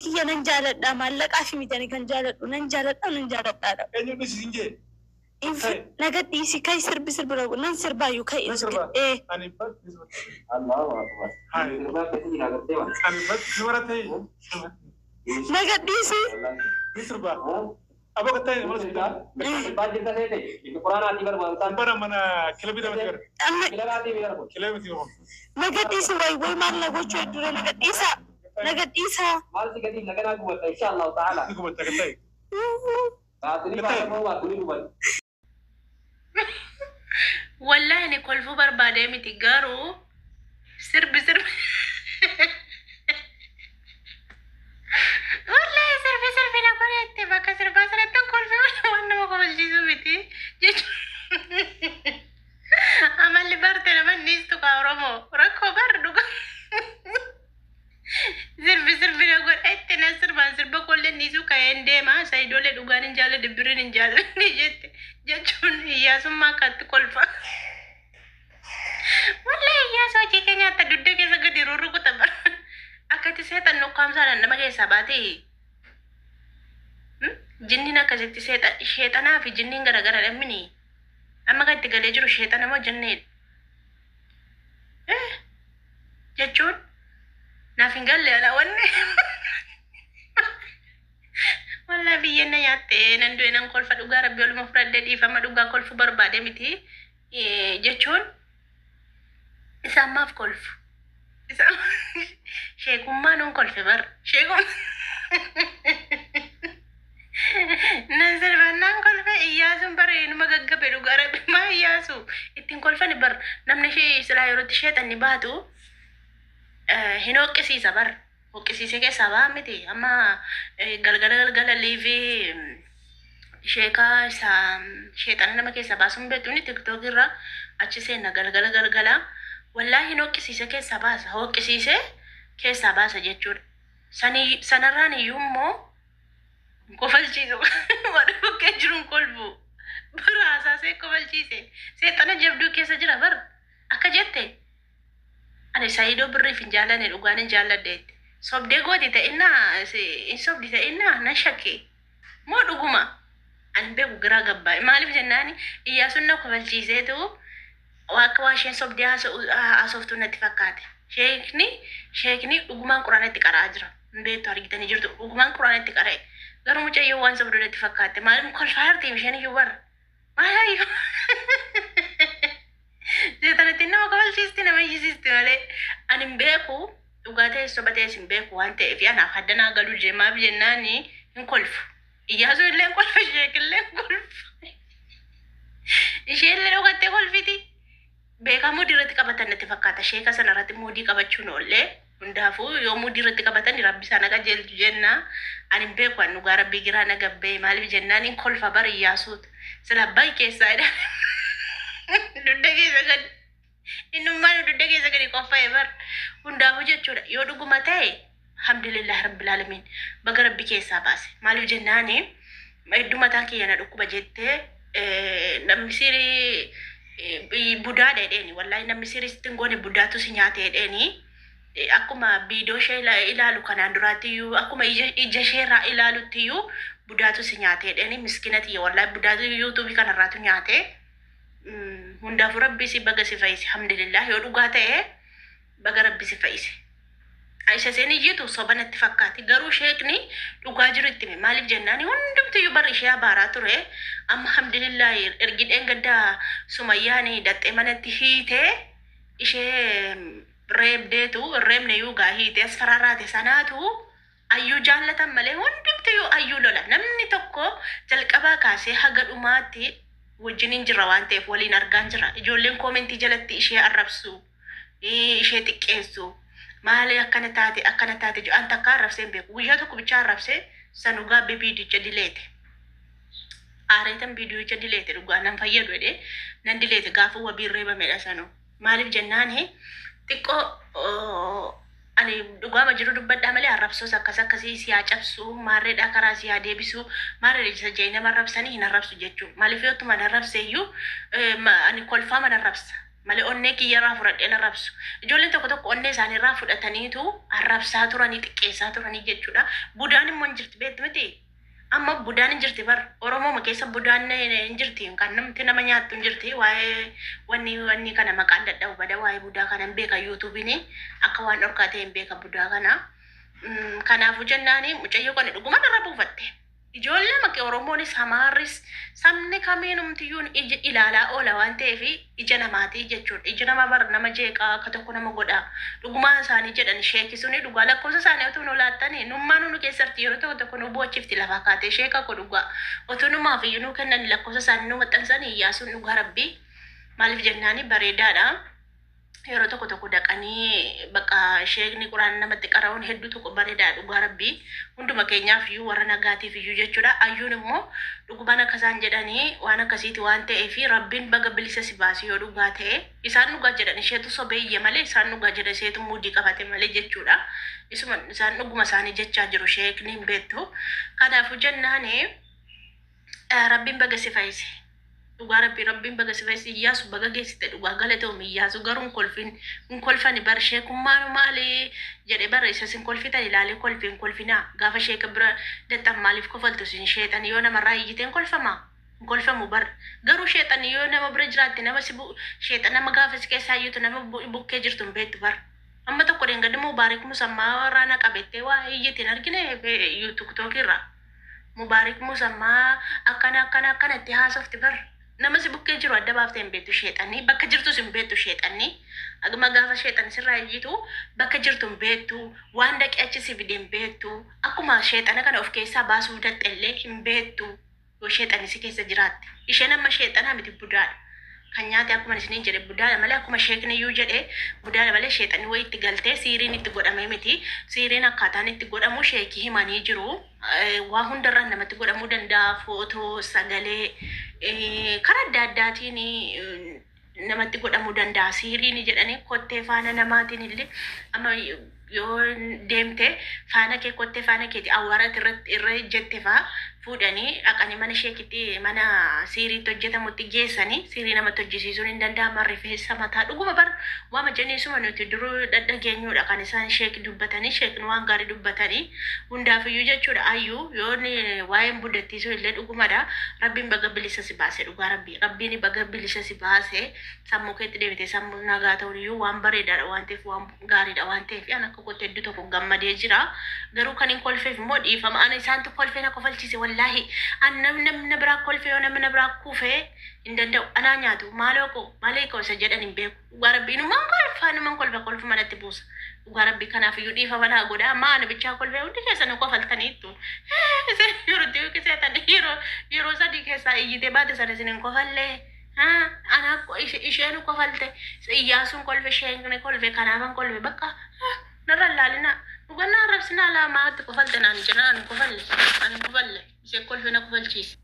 kiyya nan jaaladha maallaqaa fi mitani kan jaaladhu nan jaaladha. Eenyu dhiisinje? Nagadhiisi kai sirbi nan sirbaayyuu kai sirba. Ani bat Allahu akbar. Hai. Ani bat siwarate. Nagadhiisi. Sirba. Abo katay mana sirba? Bat jirta sete. Itu Quran ati bar bantan. Bara mana kilomita bar. Kilomati bar. Kilomati bar. Nagadhiisi way maal lagochuu dura nagadhiisa. Maal si gadi lagana gubata inshallah ta'ala. Gubata katay. Baatini baatamo baatini gubata. والله أنا كل فبر بعدين متجارو سرب والله سرب نقول أنت بقى سرب كل فبر وانا ما قبل جيزو بتي عمل لي برت لما نيستو كاورمو ركو بردو سرب نقول أنت سرب كل نيزو كاين ديما سايدولة دوغان إنجالة دبرين إنجالة نيجت جاتون يا سما كات كل فبر والله يا سوچي كنيا تدودة كيسا قد يرورو كتبر أكتي سيطان نقام سانا نما كيسا باتي جنينا كزيكتي سيطان شيطانا في جنين غرا غرا لمني أما قد تقلي جرو شيطانا ما جنين جاتون نافين قال لي أنا واني والله بينا ياتي نندوين نقول فدوغا ربي والمفرد دي فما دوغا كل فبر بعد متي جاتون إسام ما في كلف إسام شيكم ما نون كلف بر شيكم ننزل بنان كلف إياسم بر إنما جعجع بيرو غرب ما إياسو إتين كلف نبر نمني شيء سلا يروت شيء تاني باتو هنو كسي سبر هو كسي سكة سبا متي أما غل ليفي شيكا سام شيطان نما كيسا باسم بتوني تكتوك الرا أشيسنا غل والله نو كسيسه كيسا باسا هو كسيسه كيسا باسا جتشور سنراني يومو كوفل چيزو ورو كجرون كولبو برا اساسه كوفل چيزه سيطانا جبدو كيسا جرا بر اكا جته انا سايدو بري فنجالا نلوغان جالا ديت صوب دي غودي تا إنا صوب دي تا إنا نشكي مو دوغما أن بيغو غرا غبا مالي جناني إيا سنة كوفل چيزه تو واشين صوب دي أصوفتو نتفكاتي شيكني دوغمان قرآن تقرأ أجرا نديتو هرقيتاني جرتو دوغمان قرآن تقرأ غرو مجا يوان صوب دو نتفكاتي مالي مكول فارتي مشاني يوار مالا يو زيتاني تنما كوفل چيزتي نما يجيزتي مالي أنا بيكو دوغاتي صوبتي سنبيكو وانتي في أنا خدنا قالو جيما بجناني نكولفو إيازو اللي نكولفو شيك اللي نكولفو إشي اللي نوغاتي كولفتي بيكا مودي رتي قبطان نتفكاتا شيكا سنراتي مودي قبطشون أولي undaafu yoo mudii irratti qabatani rabbi sana qajeelchu jenna ani beeku anu gara bigira na gabbe maaliif jennaan in kolfa bari yaasut sila bay keessa ida dudde keessa gad innummaan dudde keessa gadi qofa ebar undaafu jechuudha yoo dhuguma ta'e alhamdulillah rabbil alamin baga rabbi keessa baase maaliif jennaan hedduma taan kiyya na dhukkuba jettee namni siri budaa dheedheeni wallahi namni siri sittin goone budaatu si nyaate dheedheeni akkuma biidoo shee ilaalu kanaan duraatiyyuu akkuma ija sheerraa ilaaluttiyyu budaatu si nyaate dheedheeni miskinati wallahi budaatu yuutuubii kanarraatu nyaate hundaafuu rabbi si baga si fayyise alhamdulillah yoo dhugaa ta'e baga rabbi si fayyise Aisha seni jitu sobanatti fakkaati garuu sheekni dhugaa jiru itti maaliif jennaani hundumtiyyuu barri ishee abaaraa ture amma alhamdulillah ergidheen gaddaa Sumayyaani dhaxxee manatti hiite ishee reebdeetu reebne yuu gaa hiite as fararaate sanaatu ayyuu jaallatan malee hundumtiyyuu ayyuu lola namni tokko jalqabaa kaasee haga dhumaatti wajjiniin jira waan ta'eef waliin argaan jira ijoolleen koomentii jalatti ishee arrabsu ishee xiqqeessu maali akkana taate jo anta ka arrabseen beeku guyyaa tokko bicha arrabse sanugaa biidicha dileete aareetan biidicha dileete dhugaa nan fayyadu jedhe nan dileete gaafa wabii reebamedha sanu maaliif jennaani xiqqoo ani dhugaama jiru dubbadhaa malee arrabsoos akkasii siyaa cabsu maarreedhaa karaa siyaa deebisu maarree isa jee nama arrabsanii hin arrabsu jechuun maaliif yootuma narrabseeyyuu ani kolfaa mana arrabsa malee onnee kiyyarraa fudhadheen arrabsu. Ijoolleen tokko tokko onnee isaaniirraa fudhataniitu arrabsaa turanii xiqqeessaa turanii jechuudha. Budaan immoo hin jirti beektu miti. Amma budaan hin jirti bar Oromoo keessa budaan hin jirti kan namti nama nyaattu hin jirti. Waa'ee wanni kana maqaan dadhabu bada waa'ee budaa kana hin beeka yuutuubiin akka waan dhorkaa ta'e hin beeka budaa kana. Kanaafuu jennaani mucayyoo kana dhuguma irra buufatte. Ijoollee makee Oromoonis Hamaarris sabni kamiinumtiyyuun ija ilaalaa oola waan ta'eef ija namaatii jechuudha. Ija nama bar nama jeeqaa akka tokko nama godha. Dhugumaan isaanii jedhan sheekisuuni dhugaa lakkoofsa isaanii otoo nu laattanii nummaa nu keessatti yeroo tokko tokko nu bu'achiifti lafaa kaatee sheeka ko dhugaa. Otoo numaaf iyyuu nu kennan lakkoofsa isaanii nu maxxansanii iyyaasuun dhugaa rabbii maaliif jennaani bareedaadha. Yeroo tokko tokko dhaqanii bakka sheekni quraan namatti qara'uun hedduu tokko bareedaa dhugaa rabbii hunduma keenyaaf iyyuu warra nagaatiif iyyuu jechuudha. Ayyuun immoo dhugumaan akkasaan jedhanii waan akkasiiti waan ta'eef rabbiin baga bilisa si baasi yoo dhugaa ta'e isaan dhugaa jedhan isheetu sobeeyye malee isaan dhugaa jedhan isheetu muudii qabate malee jechuudha. Isuma isaan dhuguma isaanii jechaa jiru sheekni hin beektu. Kanaafuu jennaani rabbiin baga si fayyise. Dhugaa rabbiin baga si fayyise iyyaasu baga geessite dhugaa galatoom iyyaasu garuu kolfani bar sheekummaan maali jedhe bara isa sin kolfitan ilaalee kolfinaa gaafa sheeka bira dadhan maaliif kofaltu sin sheexan yoo namarraa iyyiteen kolfamu bar garuu sheexan yoo nama bira jiraatti nama si sheexan nama gaafa si keessaa iyyutu nama bukkee jirtu hin beektu bar amma tokko deengadde mubaarik musammaa waraana qabettee waa iyyitiin argine tiktookirra mubaarik musammaa akkana itti haasofti bar. Nama si bukkee jiru adda baaftee hin beektu sheexanii bakka jirtus hin beektu sheexanii aguma gaafa sheexan sirraa iyyitu bakka jirtu hin beektu waan dhaqee achi si fide hin beektu akkuma sheexana kana of keessaa baasuu dadhabdellee hin beektu yoo sheexanii si keessa jiraatte isheen amma sheexanaa miti budaadha kan nyaate akkuma isiniin jedhe budaadha malee akkuma sheekni iyyuu jedhe budaadha malee sheexanii wayii itti galtee siiriin itti godhamee miti siiriin akkaataan itti godhamu sheekii himanii jiru waa hundarraan namatti godhamuu danda'a footoo sagalee karaa adda addaatiin namatti godhamuu danda'a siiriin jedhanii kottee faana namaatiin illee amma yoo deemte faana kee kottee faana keeti awwaara irra ejjette faa fuudhanii dhaqanii mana sheekitti mana siiriitti hojjetamutti geessanii siirii namatti hojjisiisuun hin danda'ama rifeensa mataa dhuguma bar waama jenneesuma nuti duruu dhageenyuudha kan isaan sheek dubbatanii sheekni waan gaarii dubbatanii hundaafiyyuu jechuudha ayyuu yoon waa'een buddattiisuu illee dhugumadha rabbiin baga bilisa si baase dhugaa rabbiin baga bilisa si baase sammuu keetti deebite sammuu nagaa ta'uyyuu waan bareedaadha waan ta'eef waan gaariidha waan ta'eef an akka kotte hedduu tokko gammadee jira garuu kan hin kolfeef immoo dhiifama ana isaantu kolfee na kofalchiise wallahi an namni biraa kolfee yoo namni biraa kuufee hin danda'u anaa nyaatu maaleeko isa jedhan hin beeku dhugaa rabbii numan kolfa manatti buusa dhugaa rabbii kanaaf iyyuu dhiifama naa godha amma ana bichaa kolfee hundi keessan kofaltaniittu yeroo sadii keessaa iyyitee baate sana isin hin kofallee ana isheen kofalte iyyaasuun kolfe sheekni kolfe kanaafan kolfe bakka narra laalina dhugannaa arrabsinaa lamaatti kofalte naan jenna ani kofalle ishee kolfe na kofalchiise.